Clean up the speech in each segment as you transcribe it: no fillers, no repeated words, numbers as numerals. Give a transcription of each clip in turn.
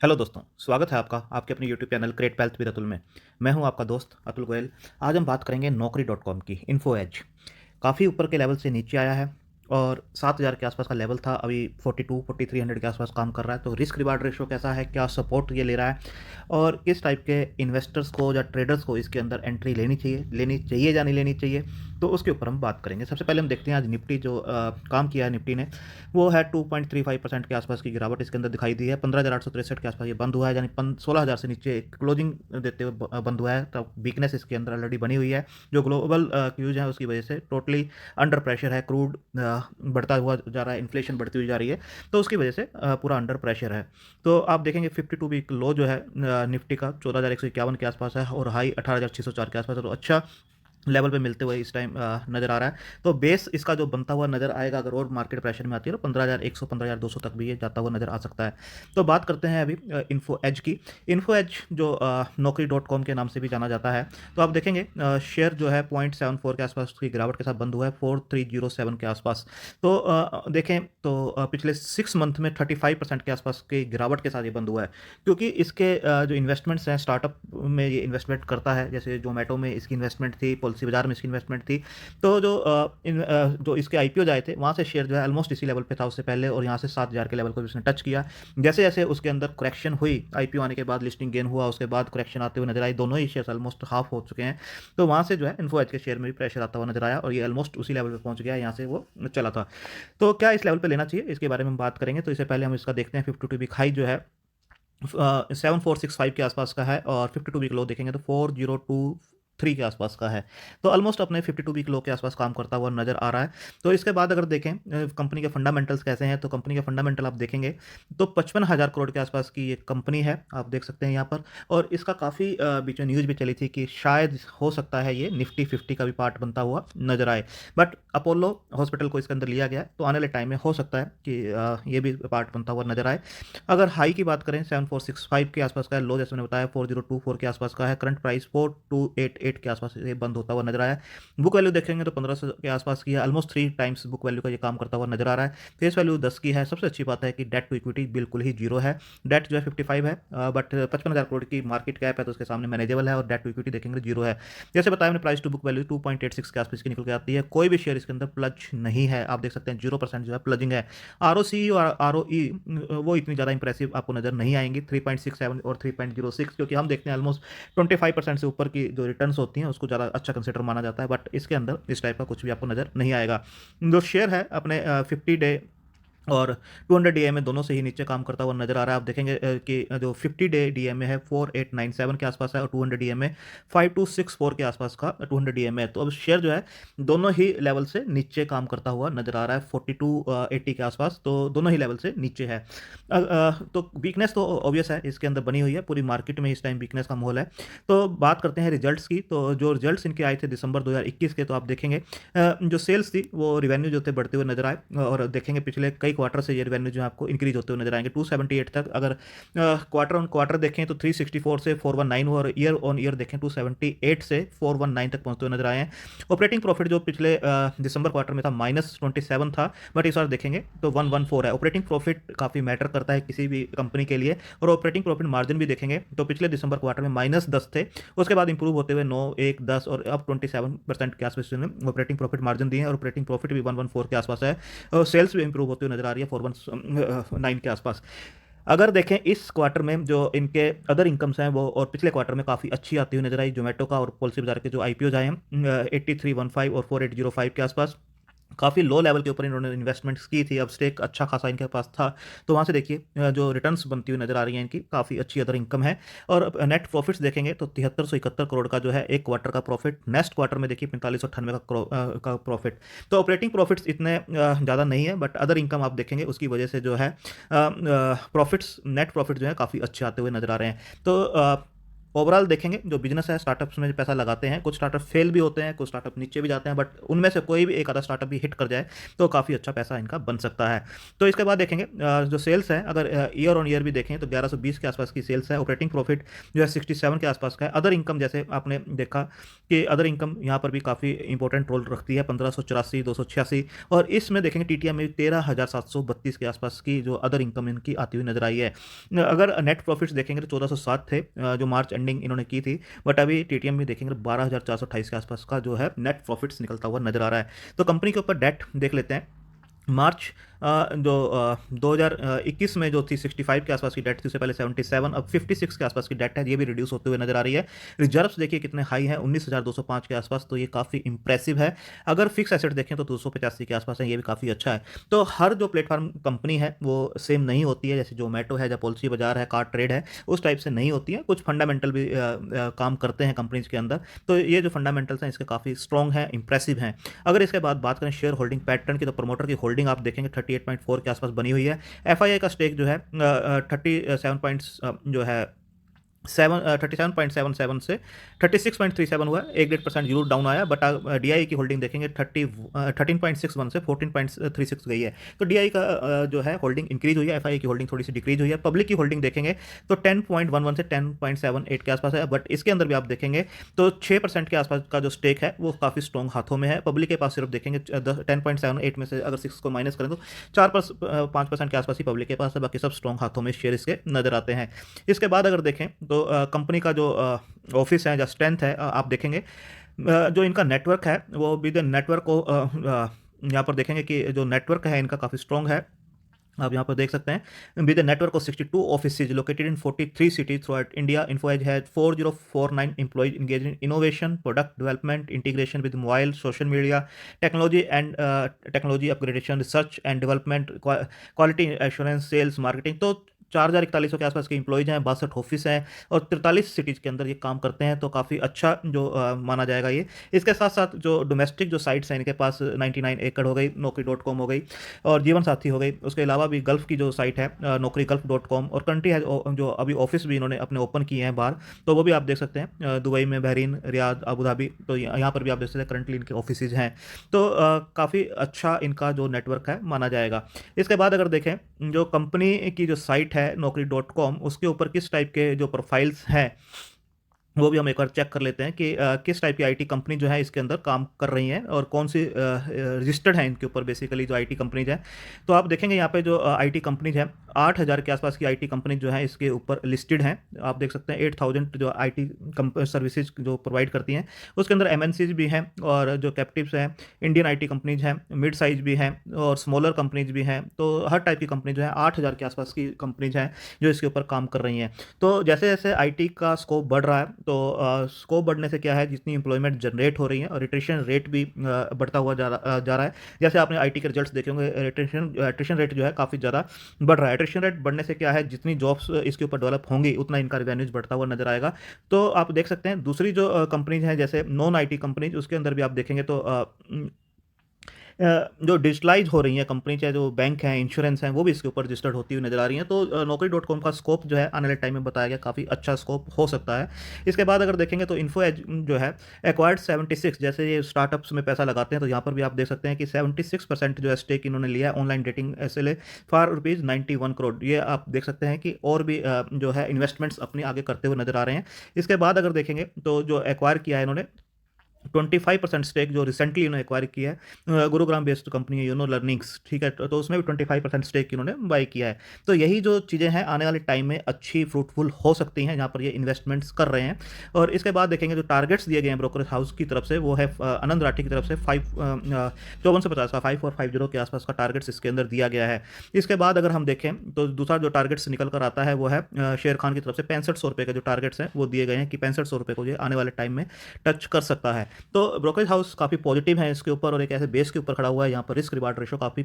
Hello दोस्तों, स्वागत है आपका आपके अपने YouTube channel create wealth with Atul में। मैं हूं आपका दोस्त अतुल गोयल। आज हम बात करेंगे नौकरी डॉट कॉम की। इन्फो एज काफ़ी ऊपर के लेवल से नीचे आया है और 7,000 के आसपास का लेवल था, अभी 42-4300 के आसपास काम कर रहा है। तो रिस्क रिवार्ड रेशो कैसा है, क्या सपोर्ट ये ले रहा है और किस टाइप के इन्वेस्टर्स को या ट्रेडर्स को इसके अंदर एंट्री लेनी चाहिए या नहीं लेनी चाहिए, तो उसके ऊपर हम बात करेंगे। सबसे पहले हम देखते हैं आज निफ्टी जो काम किया है निफ्टी ने, वो है 2.35% के आसपास की गिरावट इसके अंदर दिखाई दी है। 15,863 के आसपास ये बंद हुआ है, यानी 16,000 से नीचे क्लोजिंग देते हुए बंद हुआ है। तब वीकनेस इसके अंदर ऑलरेडी बनी हुई है, जो ग्लोबल क्यूज है उसकी वजह से टोटली अंडर प्रेशर है। क्रूड बढ़ता हुआ जा रहा है, इन्फ्लेशन बढ़ती हुई जा रही है, तो उसकी वजह से पूरा अंडर प्रेशर है। तो आप देखेंगे 52 वीक लो जो है निफ्टी का 14,151 के आसपास है और हाई 18,604 के आसपास है। तो अच्छा लेवल पे मिलते हुए इस टाइम नज़र आ रहा है। तो बेस इसका जो बनता हुआ नज़र आएगा, अगर और मार्केट प्रेशर में आती है तो 15,100 15,200 तक भी ये जाता हुआ नज़र आ सकता है। तो बात करते हैं अभी इन्फो एज की। इन्फो एज जो नौकरी डॉट कॉम के नाम से भी जाना जाता है, तो आप देखेंगे शेयर जो है 0.74 के आसपास की गिरावट के साथ बंद हुआ है 4307 के आसपास। तो देखें तो पिछले 6 मंथ में 35% के आसपास की गिरावट के साथ ये बंद हुआ है, क्योंकि इसके जो इन्वेस्टमेंट्स हैं, स्टार्टअप में ये इन्वेस्टमेंट करता है। जैसे जोमेटो में इसकी इन्वेस्टमेंट थी, पॉलिसी बाजार में इसकी इन्वेस्टमेंट थी। तो जो इसके आईपीओ आए थे, वहाँ से शेयर जो है ऑलमोस्ट इसी लेवल पे था उससे पहले, और यहाँ से 7,000 के लेवल को भी उसने टच किया। जैसे जैसे उसके अंदर करेक्शन हुई, आईपीओ आने के बाद लिस्टिंग गेन हुआ, उसके बाद करेक्शन आते हुए नजर आई, दोनों ही शेयर ऑलमोस्ट हाफ हो चुके हैं। तो वहाँ से जो है इन्फो एज के शेयर में भी प्रेशर आता हुआ नजर आया और ये ऑलमोस्ट उसी लेवल पे पहुंच गया, यहाँ से वो चला था। तो क्या इस लेवल पे लेना चाहिए, इसके बारे में हम बात करेंगे। तो इससे पहले हम इसका देखते हैं 52 वीक हाई जो है 7465 के आसपास का है, और 52 वीक लो देखेंगे तो 4023 के आसपास का है। तो ऑलमोस्ट अपने 52 वीक लो के आसपास काम करता हुआ नजर आ रहा है। तो इसके बाद अगर देखें कंपनी के फंडामेंटल्स कैसे हैं, तो कंपनी के फंडामेंटल आप देखेंगे तो 55,000 करोड़ के आसपास की ये कंपनी है, आप देख सकते हैं यहाँ पर। और इसका काफ़ी बीच में न्यूज़ भी चली थी कि शायद हो सकता है ये निफ्टी 50 का भी पार्ट बनता हुआ नजर आए, बट अपोलो हॉस्पिटल को इसके अंदर लिया गया है, तो आने वाले टाइम में हो सकता है कि ये भी पार्ट बनता हुआ नजर आए। अगर हाई की बात करें 7465 के आसपास का है, लो जैसे मैंने बताया 4024 के आसपास का है, करंट प्राइस 4288 के आसपास ये बंद होता हुआ नजर आया। बुक वैल्यू देखेंगे तो 1500 के आसपास की है, ऑलमोस्ट 3 टाइम्स बुक वैल्यू का ये काम करता हुआ नजर आ रहा है। फेस वैल्यू 10 की है। सबसे अच्छी बात है कि डेट टू इक्विटी बिल्कुल ही जीरो है। डेट जो है 55 है, बट 55,000 करोड़ की मार्केट कैप है, तो उसके सामने मैनेजेबल है, और डेट टू इक्विटी देखेंगे तो जीरो है। जैसे बताया मैंने, प्राइस टू बुक वैल्यू 2.86 के आसपास की निकल के आती है। कोई भी शेयर इसके अंदर प्लज नहीं है, आप देख सकते हैं 0% जो है प्लजिंग है। आरओसी और आरओई वो इतनी ज़्यादा इंप्रेसिव आपको नजर नहीं आएंगी, 3.67 और 3.06, क्योंकि हम देखते हैं ऑलमोस्ट 25% से ऊपर की जो रिटर्न्स होती हैं उसको ज़्यादा अच्छा कंसिडर माना जाता है, बट इसके अंदर इस टाइप का कुछ भी आपको नजर नहीं आएगा। जो शेयर है अपने 50 डे और 200 डीएमए दोनों से ही नीचे काम करता हुआ नजर आ रहा है। आप देखेंगे कि जो 50 डे डीएमए है 4897 के आसपास है, और 200 डीएमए 5264 के आसपास का 200 डीएमए है। तो अब शेयर जो है दोनों ही लेवल से नीचे काम करता हुआ नजर आ रहा है, 4280 के आसपास, तो दोनों ही लेवल से नीचे है। तो वीकनेस तो ऑब्वियस है, इसके अंदर बनी हुई है, पूरी मार्केट में इस टाइम वीकनेस का माहौल है। तो बात करते हैं रिजल्ट्स की। तो जो रिजल्ट्स इनके आए थे दिसंबर 2021 के, तो आप देखेंगे जो सेल्स थी वो रिवेन्यू जो थे बढ़ते हुए नजर आए, और देखेंगे पिछले कई क्वार्टर से ये रिवेन्यू जो है आपको इंक्रीज होते हुए नजर आएंगे 278 तक। अगर क्वार्टर ऑन क्वार्टर देखें तो 364 से 419 हुआ, और ईयर ऑन ईयर देखें 278 से 419 तक पहुंचते हुए नजर आए हैं। ऑपरेटिंग प्रॉफिट जो पिछले दिसंबर क्वार्टर में था -27 था, बट इस बार देखेंगे तो 114 है। ऑपरेटिंग प्रॉफिट काफ़ी मैटर करता है किसी भी कंपनी के लिए, और ऑपरेटिंग प्रॉफिट मार्जिन भी देखेंगे तो पिछले दिसंबर क्वार्टर में -10 थे, उसके बाद इंप्रूव होते हुए 9, 1, 10 और अब 27% के आसपास ऑपरेटिंग प्रॉफिट मार्जिन दिए हैं, और ऑपरेटिंग प्रॉफिट भी 114 के आसपास है, और सेल्स भी इंप्रूव होती हुई नजर आ रही है 419 के आसपास। अगर देखें इस क्वार्टर में जो इनके अदर इनकम्स हैं वो, और पिछले क्वार्टर में काफ़ी अच्छी आती हुई नजर आई। जोमेटो का और पॉलिसी बाजार के जो आईपीओ आए हैं 8315 और 4805 के आसपास, काफ़ी लो लेवल के ऊपर इन्होंने इन्वेस्टमेंट्स की थी, अब स्टेक अच्छा खासा इनके पास था। तो वहाँ से देखिए जो रिटर्न्स बनती हुई नजर आ रही हैं इनकी, काफ़ी अच्छी अदर इनकम है। और नेट प्रॉफिट्स देखेंगे तो 7371 करोड़ का जो है एक क्वार्टर का प्रॉफिट, नेक्स्ट क्वार्टर में देखिए 4598 का प्रॉफिट। तो ऑपरेटिंग प्रॉफिट्स इतने ज़्यादा नहीं है, बट अदर इनकम आप देखेंगे उसकी वजह से जो है प्रॉफिट्स, नेट प्रॉफिट जो है काफ़ी अच्छे आते हुए नजर आ रहे हैं। तो ओवरऑल देखेंगे जो बिजनेस है, स्टार्टअप्स में जो पैसा लगाते हैं, कुछ स्टार्टअप फेल भी होते हैं, कुछ स्टार्टअप नीचे भी जाते हैं, बट उनमें से कोई भी एक आधा स्टार्टअप भी हिट कर जाए तो काफ़ी अच्छा पैसा इनका बन सकता है। तो इसके बाद देखेंगे जो सेल्स है, अगर ईयर ऑन ईयर भी देखें तो 1120 के आसपास की सेल्स है। ऑपरेटिंग प्रॉफिट जो है 67 के आसपास का है। अदर इनकम जैसे आपने देखा कि अदर इनकम यहाँ पर भी काफ़ी इंपॉर्टेंट रोल रखती है, 1584, 286, और इसमें देखेंगे टीटीएम में 13,732 के आसपास की जो अदर इनकम इनकी आती हुई नजर आई है। अगर नेट प्रॉफिट्स देखेंगे तो 1407 थे जो मार्च एंडिंग इन्होंने की थी, बट अभी टीटीएम में देखेंगे 12,428 के आसपास का जो है नेट प्रॉफिट्स निकलता हुआ नजर आ रहा है। तो कंपनी के ऊपर डेट देख लेते हैं। मार्च जो 2021 में जो थी 65 के आसपास की डेट थी, उससे पहले 77, अब 56 के आसपास की डेट है, ये भी रिड्यूस होते हुए नजर आ रही है। रिजर्व्स देखिए कितने हाई हैं, 19,205 के आसपास, तो ये काफ़ी इंप्रेसिव है। अगर फिक्स एसेट देखें तो 285 के आसपास है, ये भी काफ़ी अच्छा है। तो हर जो प्लेटफॉर्म कंपनी है वो सेम नहीं होती है, जैसे जोमेटो है या पॉलिसी बाजार है, कार ट्रेड है, उस टाइप से नहीं होती है। कुछ फंडामेंटल भी काम करते हैं कंपनीज के अंदर, तो ये जो फंडामेंटल्स हैं इसके काफ़ी स्ट्रॉन्ग हैं, इंप्रेसिव हैं। अगर इसके बाद बात करें शेयर होल्डिंग पैटर्न की, तो प्रमोटर की होल्डिंग आप देखेंगे 38.4 के आसपास बनी हुई है। एफआईआई का स्टेक जो है 37 पॉइंट्स जो है 37.77 से 36.37 हुआ है, 1.5% जरूर डाउन आया, बट डीआई की होल्डिंग देखेंगे 13.61 से 14.36 गई है। तो डीआई का जो है होल्डिंग इंक्रीज हुई है, एफआई की होल्डिंग थोड़ी सी डिक्रीज हुई है। पब्लिक की होल्डिंग देखेंगे तो 10.11 से 10.78 के आसपास है, बट इसके अंदर भी आप देखेंगे तो 6% के आसपास का जो स्टेक है वो काफ़ी स्ट्रॉन्ग हाथों में है। पब्लिक के पास सिर्फ देखेंगे 10.78 में से अगर 6 को माइनस करें तो 5% के आसपास ही पब्लिक के पास है, बाकी सब स्ट्रॉन्ग हाथों में शेयर इसके नजर आते हैं। इसके बाद अगर देखें तो कंपनी का जो ऑफिस है या स्ट्रेंथ है, आप देखेंगे जो इनका नेटवर्क है वो भी नेटवर्क को यहाँ पर देखेंगे कि जो नेटवर्क है इनका काफ़ी स्ट्रॉन्ग है। आप यहाँ पर देख सकते हैं with network of 62 offices located in 43 cities throughout India. Info Edge has 4049 employees engage in innovation, product development, integration with mobile, social media, technology and technology upgradation, research and development, quality assurance, sales, marketing. तो 4,4100 के आसपास के employees हैं, 62 office हैं और 43 cities के अंदर ये काम करते हैं, तो काफ़ी अच्छा जो माना जाएगा ये। इसके साथ साथ जो डोमेस्टिक जो साइट्स हैं इनके पास 99 एकड़ हो गई, Naukri.com हो गई और जीवन साथी हो गई। उसके अलावा भी गल्फ़ की जो साइट है Naukrigulf.com, और कंट्री है जो अभी ऑफिस भी इन्होंने अपने ओपन किए हैं बाहर, तो वो भी आप देख सकते हैं दुबई में, बहरीन, रियाद, अबू धाबी, तो यहाँ पर भी आप देख सकते हैं करंटली इनके ऑफिस हैं। तो काफ़ी अच्छा इनका जो नेटवर्क है माना जाएगा। इसके बाद अगर देखें जो कंपनी की जो साइट है Naukri.com, उसके ऊपर किस टाइप के जो प्रोफाइल्स हैं वो भी हम एक बार चेक कर लेते हैं कि किस टाइप की आईटी कंपनी जो है इसके अंदर काम कर रही हैं और कौन सी रजिस्टर्ड है इनके ऊपर बेसिकली जो आईटी कंपनीज हैं। तो आप देखेंगे यहाँ पे जो आईटी कंपनीज हैं 8,000 के आसपास की आईटी कंपनीज जो है इसके ऊपर लिस्टेड हैं। आप देख सकते हैं 8,000 जो आईटी सर्विसेज जो प्रोवाइड करती हैं, उसके अंदर एमएनसीज भी हैं और जो कैप्टिव्स हैं, इंडियन आईटी कंपनीज हैं, मिड साइज भी हैं और स्मॉलर कंपनीज भी हैं। तो हर टाइप की कंपनी जो है 8,000 के आसपास की कंपनीज हैं जो इसके ऊपर काम कर रही हैं। तो जैसे जैसे आईटी का स्कोप बढ़ रहा है, तो स्कोप बढ़ने से क्या है, जितनी एम्प्लॉयमेंट जनरेट हो रही है और रिटेंशन रेट भी बढ़ता हुआ जा रहा है। जैसे आपने आईटी के रिजल्ट्स देखे होंगे, रिटेंशन रेट जो है काफ़ी ज़्यादा बढ़ रहा है। रिटेंशन रेट बढ़ने से क्या है, जितनी जॉब्स इसके ऊपर डेवलप होंगी उतना इनका रेवेन्यूज बढ़ता हुआ नजर आएगा। तो आप देख सकते हैं दूसरी जो कंपनीज हैं जैसे नॉन आईटी कंपनीज, उसके अंदर भी आप देखेंगे तो जो डिजिटलाइज हो रही हैं कंपनी, चाहे जो बैंक हैं, इंश्योरेंस हैं, वो भी इसके ऊपर रजिस्टर्ड होती हुई नजर आ रही हैं। तो Naukri.com का स्कोप जो है आने वाले टाइम में बताया गया काफ़ी अच्छा स्कोप हो सकता है। इसके बाद अगर देखेंगे तो इन्फोएज जो है एक्वायर्ड 76, जैसे ये स्टार्टअप्स में पैसा लगाते हैं, तो यहाँ पर भी आप देख सकते हैं कि 76% जो है स्टेक इन्होंने लिया है online dating SLA for ₹91 crore. ये आप देख सकते हैं कि और भी जो है इन्वेस्टमेंट्स अपने आगे करते हुए नजर आ रहे हैं। इसके बाद अगर देखेंगे तो जो एक्वायर किया है इन्होंने 25% स्टेक जो रिसेंटली इन्होंने एक्वायर किया है, गुरुग्राम बेस्ड कंपनी है यूनो लर्निंग्स, ठीक है, तो उसमें भी 25% स्टेक इन्होंने बाई किया है। तो यही जो चीज़ें हैं आने वाले टाइम में अच्छी फ्रूटफुल हो सकती हैं जहाँ पर ये इन्वेस्टमेंट्स कर रहे हैं। और इसके बाद देखेंगे जो टारगेट्स दिए गए हैं ब्रोकरेज हाउस की तरफ से, वो है आनंद राठी की तरफ से 5450 का 5450 के आसपास का टारगेट्स इसके अंदर दिया गया है। इसके बाद अगर हम देखें तो दूसरा जो टारगेट्स निकल कर आता है वो है शेर खान की तरफ से 6500 रुपये के जो टारगेट्स हैं वो दिए गए हैं कि 6500 रुपये को ये आने वाले टाइम में टच कर सकता है। तो ब्रोकरेज हाउस काफ़ी पॉजिटिव है इसके ऊपर और एक ऐसे बेस के ऊपर खड़ा हुआ है, यहाँ पर रिस्क रिवार्ड रेशो काफ़ी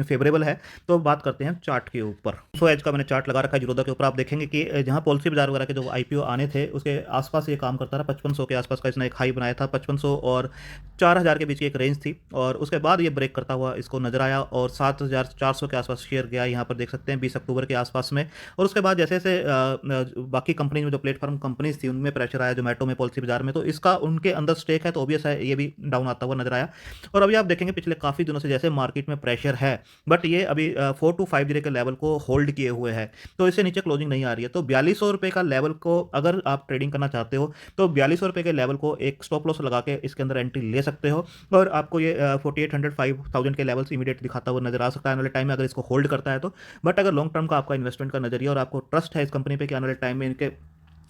फेवरेबल है। तो बात करते हैं चार्ट के ऊपर। इन्फो एज का मैंने चार्ट लगा रखा है जीरोधा के ऊपर। आप देखेंगे कि जहाँ पॉलिसी बाजार वगैरह के जो आईपीओ आने थे उसके आसपास ये काम करता रहा। 5500 के आसपास का इसने एक हाई बनाया था, 5500 और 4000 के बीच की एक रेंज थी, और उसके बाद ये ब्रेक करता हुआ इसको नजर आया और 7400 के आसपास शेयर गया, यहाँ पर देख सकते हैं 20 अक्टूबर के आसपास में। और उसके बाद जैसे जैसे बाकी कंपनी में जो प्लेटफॉर्म कंपनीज थी उनमें प्रेशर आया, जोमेटो में, पॉलिसी बाजार में, तो इसका उनके अंदर स्टेक है तो ऑब्वियस है ये भी डाउन आता हुआ नजर आया। और अभी आप देखेंगे पिछले काफ़ी दिनों से जैसे मार्केट में प्रेशर है, बट ये अभी 4250 के लेवल को होल्ड किए हुए है, तो इससे नीचे क्लोजिंग नहीं आ रही है। तो 4200 रुपये का लेवल को अगर आप ट्रेडिंग करना चाहते हो तो 4200 रुपये के लेवल को एक स्टॉप लॉस लगा के इसके अंदर एंट्री ले सकते हो, और आपको ये 4800 5000 के लेवल्स इमीडिएट दिखाता हुआ नजर आ सकता है आने वाले टाइम में अगर इसको होल्ड करता है तो। बट अगर लॉन्ग टर्म का आपका इन्वेस्टमेंट का नजरिया और आपको ट्रस्ट है इस कंपनी पे कि आने वाले टाइम में इनके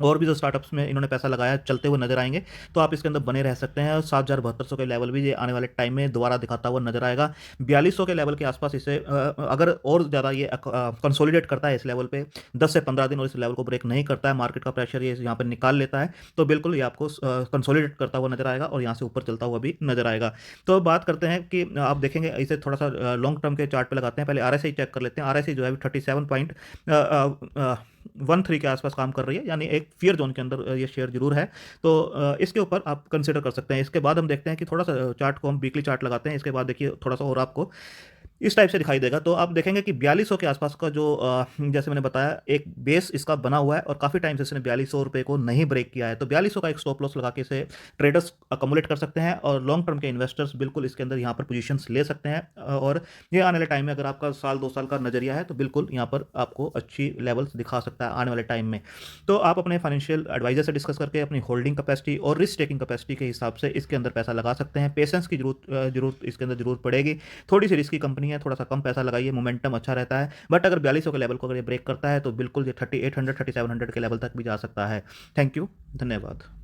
और भी जो स्टार्टअप्स में इन्होंने पैसा लगाया चलते हुए नजर आएंगे, तो आप इसके अंदर बने रह सकते हैं। और 7200 के लेवल भी ये आने वाले टाइम में दोबारा दिखाता हुआ नजर आएगा। 4200 के लेवल के आसपास इसे अगर और ज़्यादा ये कंसोलिडेट करता है इस लेवल पे 10 से 15 दिन और इस लेवल को ब्रेक नहीं करता है, मार्केट का प्रेशर ये यहाँ पर निकाल लेता है, तो बिल्कुल ये आपको कंसोलिडेट करता हुआ नजर आएगा और यहाँ से ऊपर चलता हुआ भी नजर आएगा। तो बात करते हैं कि आप देखेंगे इसे थोड़ा सा लॉन्ग टर्म के चार्ट पे लगाते हैं। पहले RSI चेक कर लेते हैं। RSI जो है 37.13 के आसपास काम कर रही है, यानी एक फियर जोन के अंदर ये शेयर जरूर है। तो इसके ऊपर आप कंसिडर कर सकते हैं। इसके बाद हम देखते हैं कि थोड़ा सा चार्ट को हम वीकली चार्ट लगाते हैं, इसके बाद देखिए थोड़ा सा और आपको इस टाइप से दिखाई देगा। तो आप देखेंगे कि 4200 के आसपास का जो जैसे मैंने बताया एक बेस इसका बना हुआ है और काफ़ी टाइम से इसने 4200 रुपये को नहीं ब्रेक किया है, तो 4200 का एक स्टॉप लॉस लगा के इसे ट्रेडर्स अकोमुलेट कर सकते हैं और लॉन्ग टर्म के इन्वेस्टर्स बिल्कुल इसके अंदर यहाँ पर पोजीशंस ले सकते हैं। और ये आने वाले टाइम में अगर आपका साल 2 साल का नजरिया है तो बिल्कुल यहाँ पर आपको अच्छी लेवल्स दिखा सकता है आने वाले टाइम में। तो आप अपने फाइनेंशियल एडवाइजर से डिस्कस करके अपनी होल्डिंग कैपेसिटी और रिस्क टेकिंग कैपेसिटी के हिसाब से इसके अंदर पैसा लगा सकते हैं। पेशेंस की जरूरत इसके अंदर जरूर पड़ेगी। थोड़ी सी रिस्की कंपनी है, थोड़ा सा कम पैसा लगाइए, मोमेंटम अच्छा रहता है। बट अगर 4200 के लेवल को अगर ये ब्रेक करता है तो बिल्कुल ये 3800 3700 के लेवल तक भी जा सकता है। थैंक यू, धन्यवाद।